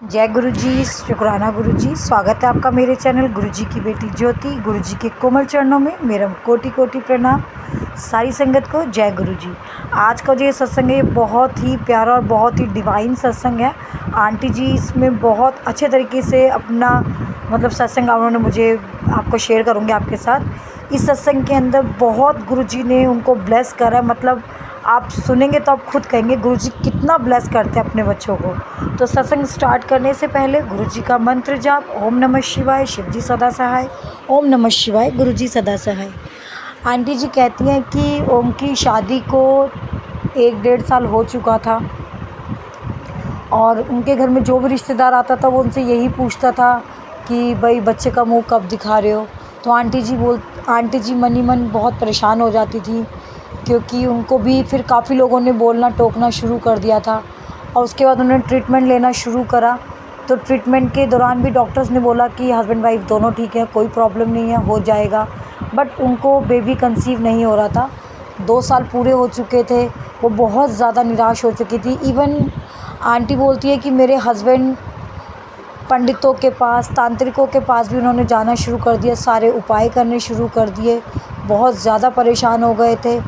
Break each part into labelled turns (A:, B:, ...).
A: जय गुरु जी, शुक्राना गुरु जी। स्वागत है आपका मेरे चैनल गुरु जी की बेटी ज्योति। गुरु जी के कोमल चरणों में मेरा कोटि कोटि प्रणाम। सारी संगत को जय गुरु जी। आज का जो ये सत्संग है ये बहुत ही प्यारा और बहुत ही डिवाइन सत्संग है। आंटी जी इसमें बहुत अच्छे तरीके से अपना सत्संग उन्होंने मुझे आपको शेयर करूँगी आपके साथ। इस सत्संग के अंदर बहुत गुरु जी ने उनको ब्लेस करा है। आप सुनेंगे तो आप खुद कहेंगे गुरु जी कितना ब्लेस करते हैं अपने बच्चों को। तो सत्संग स्टार्ट करने से पहले गुरु जी का मंत्र जाप, ओम नमः शिवाय, शिव जी सदा सहाय। ओम नमः शिवाय, गुरु जी सदा सहाय। आंटी जी कहती हैं कि उनकी शादी को 1-1.5 साल हो चुका था और उनके घर में जो भी रिश्तेदार आता था वो उनसे यही पूछता था कि भाई बच्चे का मुँह कब दिखा रहे हो। तो आंटी जी मन ही मन बहुत परेशान हो जाती थी, क्योंकि उनको भी फिर काफ़ी लोगों ने बोलना टोकना शुरू कर दिया था। और उसके बाद उन्होंने ट्रीटमेंट लेना शुरू करा। तो ट्रीटमेंट के दौरान भी डॉक्टर्स ने बोला कि हस्बैंड वाइफ दोनों ठीक है, कोई प्रॉब्लम नहीं है, हो जाएगा। बट उनको बेबी कंसीव नहीं हो रहा था। 2 साल पूरे हो चुके थे, वो बहुत ज़्यादा निराश हो चुकी थी। इवन आंटी बोलती है कि मेरे हस्बैंड पंडितों के पास, तांत्रिकों के पास भी उन्होंने जाना शुरू कर दिया, सारे उपाय करने शुरू कर दिए। बहुत ज़्यादा परेशान हो गए थे।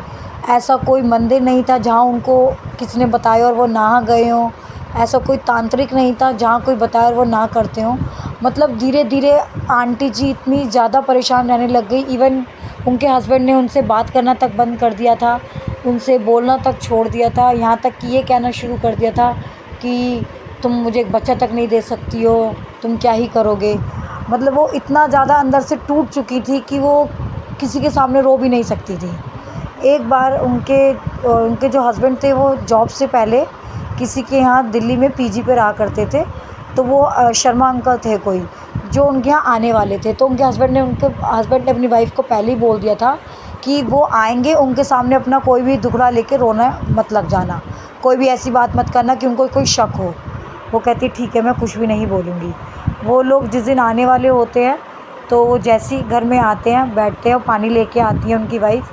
A: ऐसा कोई मंदिर नहीं था जहाँ उनको किसी ने बताया और वो ना गए हों। ऐसा कोई तांत्रिक नहीं था जहाँ कोई बताया और वो ना करते हों। धीरे धीरे आंटी जी इतनी ज़्यादा परेशान रहने लग गई। इवन उनके हस्बैंड ने उनसे बात करना तक बंद कर दिया था, उनसे बोलना तक छोड़ दिया था। यहाँ तक कि ये कहना शुरू कर दिया था कि तुम मुझे एक बच्चा तक नहीं दे सकती हो, तुम क्या ही करोगे। वो इतना ज़्यादा अंदर से टूट चुकी थी कि वो किसी के सामने रो भी नहीं सकती थी। एक बार उनके जो हस्बैंड थे वो जॉब से पहले किसी के यहाँ दिल्ली में पीजी पे रहा करते थे। तो वो शर्मा अंकल थे कोई जो उनके यहाँ आने वाले थे। तो उनके हस्बैंड ने अपनी वाइफ को पहले ही बोल दिया था कि वो आएंगे, उनके सामने अपना कोई भी दुखड़ा लेके रोना मत लग जाना, कोई भी ऐसी बात मत करना कि उनको कोई शक हो। वो कहती ठीक है, मैं कुछ भी नहीं बोलूँगी। वो लोग जिस दिन आने वाले होते हैं तो वो जैसे ही घर में आते हैं, बैठते हैं, पानी लेके आती है उनकी वाइफ,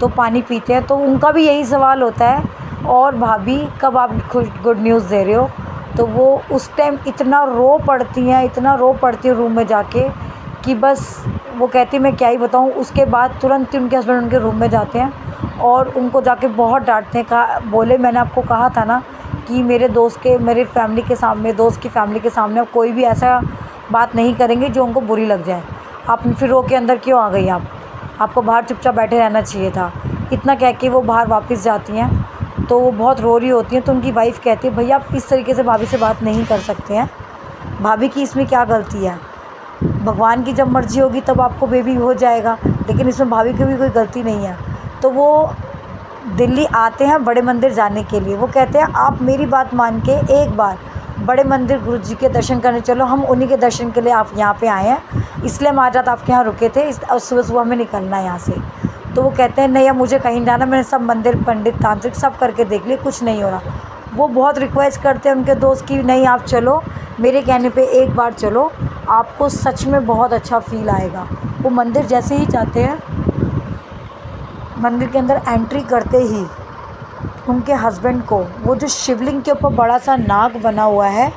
A: तो पानी पीते हैं। तो उनका भी यही सवाल होता है, और भाभी कब आप गुड न्यूज़ दे रहे हो। तो वो उस टाइम इतना रो पड़ती हैं रूम में जाके कि बस वो कहती मैं क्या ही बताऊँ। उसके बाद तुरंत ही उनके हस्बैंड उनके रूम में जाते हैं और उनको जाके बहुत डांटते हैं। बोले मैंने आपको कहा था ना कि मेरे दोस्त की फैमिली के सामने आप कोई भी ऐसा बात नहीं करेंगे जो उनको बुरी लग जाए। आप फिर रो के अंदर क्यों आ गई आपको बाहर चुपचाप बैठे रहना चाहिए था। इतना कह के वो बाहर वापस जाती हैं। तो वो बहुत रो रही होती हैं। तो उनकी वाइफ कहती है भैया आप इस तरीके से भाभी से बात नहीं कर सकते हैं, भाभी की इसमें क्या गलती है। भगवान की जब मर्ज़ी होगी तब आपको बेबी हो जाएगा, लेकिन इसमें भाभी की भी कोई गलती नहीं है। तो वो दिल्ली आते हैं बड़े मंदिर जाने के लिए। वो कहते हैं आप मेरी बात मान के एक बार बड़े मंदिर गुरु जी के दर्शन करने चलो, हम उन्हीं के दर्शन के लिए आप यहाँ पे आए हैं, इसलिए हम आज रात आपके यहाँ रुके थे, सुबह सुबह हमें निकलना है यहाँ से। तो वो कहते हैं नहीं अब मुझे कहीं जाना, मैंने सब मंदिर पंडित तांत्रिक सब करके देख लिए, कुछ नहीं हो रहा। वो बहुत रिक्वेस्ट करते हैं उनके दोस्त की नहीं आप चलो, मेरे कहने पे एक बार चलो, आपको सच में बहुत अच्छा फील आएगा। वो मंदिर जैसे ही जाते हैं, मंदिर के अंदर एंट्री करते ही उनके हस्बैंड को वो जो शिवलिंग के ऊपर बड़ा सा नाग बना हुआ है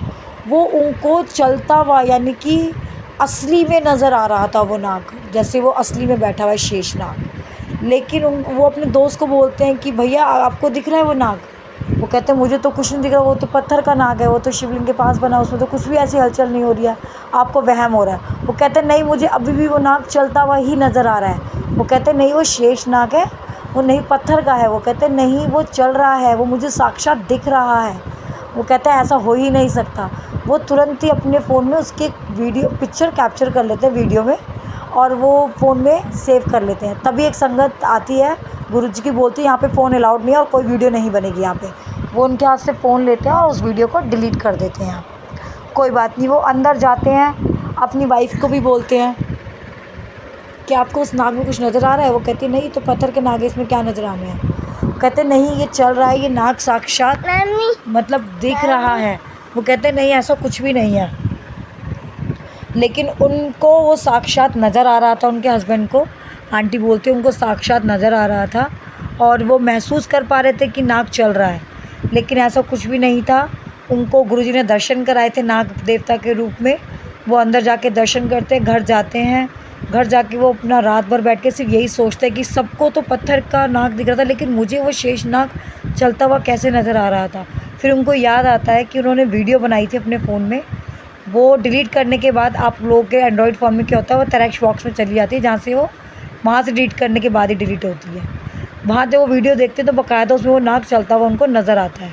A: वो उनको चलता हुआ यानी कि असली में नज़र आ रहा था। वो नाग जैसे वो असली में बैठा हुआ है, शेष नाग। लेकिन वो अपने दोस्त को बोलते हैं कि भैया आपको दिख रहा है वो नाग। वो कहते हैं मुझे तो कुछ नहीं दिख रहा, वो तो पत्थर का नाग है, वो तो शिवलिंग के पास बना, उसमें तो कुछ भी ऐसी हलचल नहीं हो रही है, आपको वहम हो रहा है। वो कहते हैं नहीं मुझे अभी भी वो नाग चलता हुआ ही नज़र आ रहा है। वो कहते हैं नहीं वो शेष नाग है, वो नहीं पत्थर का है। वो कहते हैं नहीं वो चल रहा है, वो मुझे साक्षात दिख रहा है। वो कहते हैं ऐसा हो ही नहीं सकता। वो तुरंत ही अपने फ़ोन में उसकी पिक्चर कैप्चर कर लेते हैं वीडियो में, और वो फ़ोन में सेव कर लेते हैं। तभी एक संगत आती है गुरु जी की, बोलती है यहाँ पे फ़ोन अलाउड नहीं है और कोई वीडियो नहीं बनेगी यहाँ पे। वो उनके हाथ से फ़ोन लेते हैं और उस वीडियो को डिलीट कर देते हैं। कोई बात नहीं, वो अंदर जाते हैं, अपनी वाइफ को भी बोलते हैं कि आपको उस नाग में कुछ नज़र आ रहा है। वो कहती है नहीं तो पत्थर के नाग है, इसमें क्या नज़र आने हैं। कहते नहीं ये चल रहा है, ये नाग साक्षात दिख रहा है। वो कहते नहीं ऐसा कुछ भी नहीं है। लेकिन उनको वो साक्षात नज़र आ रहा था, उनके हस्बैंड को। आंटी बोलती उनको साक्षात नज़र आ रहा था और वो महसूस कर पा रहे थे कि नाग चल रहा है, लेकिन ऐसा कुछ भी नहीं था। उनको गुरुजी ने दर्शन कराए थे नाग देवता के रूप में। वो अंदर जाके दर्शन करते हैं, घर जाते हैं। घर जाके वो अपना रात भर बैठ के सिर्फ यही सोचते हैं कि सबको तो पत्थर का नाग दिख रहा था, लेकिन मुझे वो शेष नाग चलता हुआ कैसे नज़र आ रहा था। फिर उनको याद आता है कि उन्होंने वीडियो बनाई थी अपने फ़ोन में। वो डिलीट करने के बाद आप लोगों के एंड्रॉयड फ़ोन में क्या होता है, वो टेक्स्ट बॉक्स में चली जाती है, जहाँ से वो वहाँ से डिलीट करने के बाद ही डिलीट होती है। वहाँ जब वो वीडियो देखते हैं तो बाकायदा उसमें वो नाग चलता हुआ उनको नज़र आता है।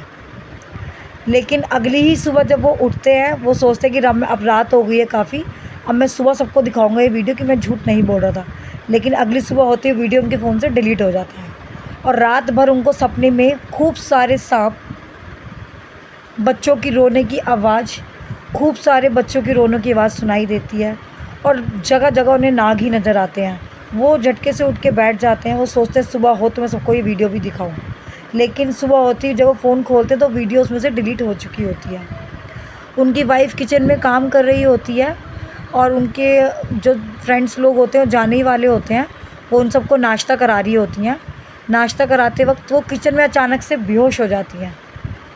A: लेकिन अगली ही सुबह जब वो उठते हैं, वो सोचते हैं कि अब रात हो गई है काफ़ी, अब मैं सुबह सबको दिखाऊंगा ये वीडियो कि मैं झूठ नहीं बोल रहा था। लेकिन अगली सुबह होते ही वीडियो उनके फ़ोन से डिलीट हो जाता है और रात भर उनको सपने में खूब सारे सांप, बच्चों की रोने की आवाज़, खूब सारे बच्चों की रोने की आवाज़ सुनाई देती है और जगह जगह उन्हें नाग ही नज़र आते हैं। वो झटके से उठ के बैठ जाते हैं। वो सोचते हैं सुबह हो तो मैं सबको ये वीडियो भी दिखाऊं। लेकिन सुबह होती जब वो फ़ोन खोलते तो वीडियो उसमें से डिलीट हो चुकी होती है। उनकी वाइफ़ किचन में काम कर रही होती है और उनके जो फ्रेंड्स लोग होते हैं, जाने ही वाले होते हैं, वो उन सबको नाश्ता करा रही होती हैं। नाश्ता कराते वक्त वो किचन में अचानक से बेहोश हो जाती हैं।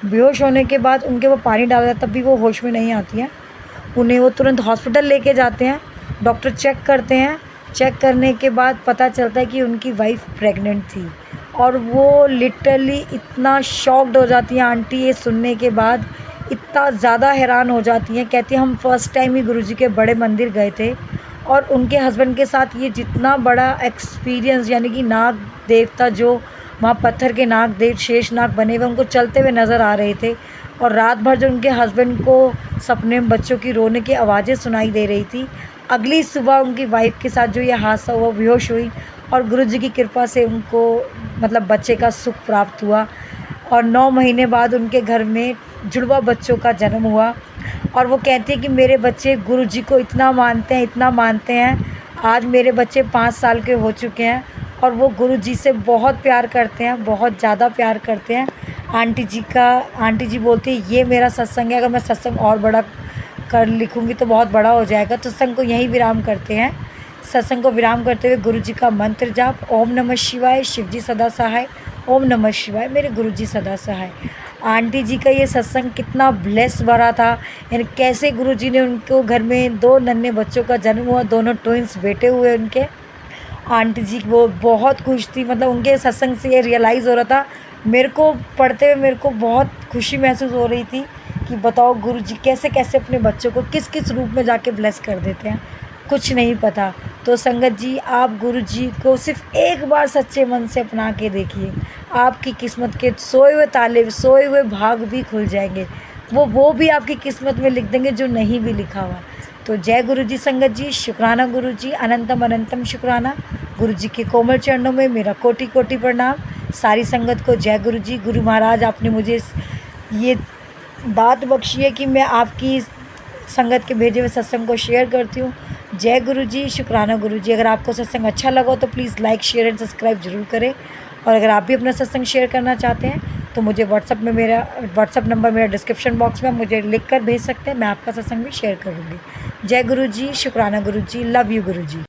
A: बेहोश होने के बाद उनके वो पानी डाला जाता तब भी वो होश में नहीं आती हैं। उन्हें वो तुरंत हॉस्पिटल लेके जाते हैं। डॉक्टर चेक करते हैं। चेक करने के बाद पता चलता है कि उनकी वाइफ़ प्रेग्नेंट थी और वो लिटरली इतना शॉक्ड हो जाती हैं आंटी ये सुनने के बाद, इतना ज़्यादा हैरान हो जाती हैं। कहती हैं हम फ़र्स्ट टाइम ही गुरुजी के बड़े मंदिर गए थे और उनके हस्बैंड के साथ ये जितना बड़ा एक्सपीरियंस, यानी कि नाग देवता जो वहाँ पत्थर के नाग देव शेष नाग बने हुए उनको चलते हुए नज़र आ रहे थे और रात भर जो उनके हस्बैंड को सपने में बच्चों की रोने की आवाज़ें सुनाई दे रही थी। अगली सुबह उनकी वाइफ़ के साथ जो ये हादसा हुआ, बेहोश हुई और गुरुजी की कृपा से उनको मतलब बच्चे का सुख प्राप्त हुआ और 9 महीने बाद उनके घर में जुड़वा बच्चों का जन्म हुआ। और वो कहती है कि मेरे बच्चे गुरुजी को इतना मानते हैं, इतना मानते हैं। आज मेरे बच्चे 5 साल के हो चुके हैं और वो गुरुजी से बहुत प्यार करते हैं, बहुत ज़्यादा प्यार करते हैं। आंटी जी बोलती है ये मेरा सत्संग है, अगर मैं सत्संग और बड़ा कर लिखूँगी तो बहुत बड़ा हो जाएगा। तो सत्संग को यहीं विराम करते हैं। सत्संग को विराम करते हुए गुरुजी का मंत्र जाप, ओम नमः शिवाय, शिवजी सदा सहाय, ओम नमः शिवाय, मेरे गुरुजी सदा सहाय। आंटी जी का ये सत्संग कितना ब्लेस भरा था, यानी कैसे गुरुजी ने उनको घर में 2 नन्हे बच्चों का जन्म हुआ, दोनों ट्विंस बेटे हुए उनके। आंटी जी वो बहुत खुश थी, मतलब उनके सत्संग से ये रियलाइज़ हो रहा था। मेरे को पढ़ते हुए मेरे को बहुत खुशी महसूस हो रही थी कि बताओ गुरुजी कैसे कैसे अपने बच्चों को किस किस रूप में जाके ब्लेस कर देते हैं, कुछ नहीं पता। तो संगत जी आप गुरुजी को सिर्फ एक बार सच्चे मन से अपना के देखिए, आपकी किस्मत के सोए हुए ताले, सोए हुए भाग भी खुल जाएंगे। वो भी आपकी किस्मत में लिख देंगे जो नहीं भी लिखा हुआ। तो जय गुरुजी संगत जी, शुक्राना गुरुजी, अनंतम अनंतम शुक्राना। गुरुजी के कोमल चरणों में मेरा कोटि कोटि प्रणाम। सारी संगत को जय गुरुजी। गुरु महाराज आपने मुझे ये दात बख्शी है कि मैं आपकी संगत के भेजे हुए सत्संग को शेयर करती हूँ। जय गुरुजी, शुक्राना गुरुजी। अगर आपको सत्संग अच्छा लगा तो please like, share and subscribe ज़रूर करें। और अगर आप भी अपना सत्संग शेयर करना चाहते हैं तो मुझे व्हाट्सअप में मेरा व्हाट्सअप नंबर मेरा डिस्क्रिप्शन बॉक्स में मुझे लिख कर भेज सकते हैं, मैं आपका सत्संग भी शेयर करूँगी। जय गुरुजी, शुक्राना गुरुजी, लव यू गुरुजी।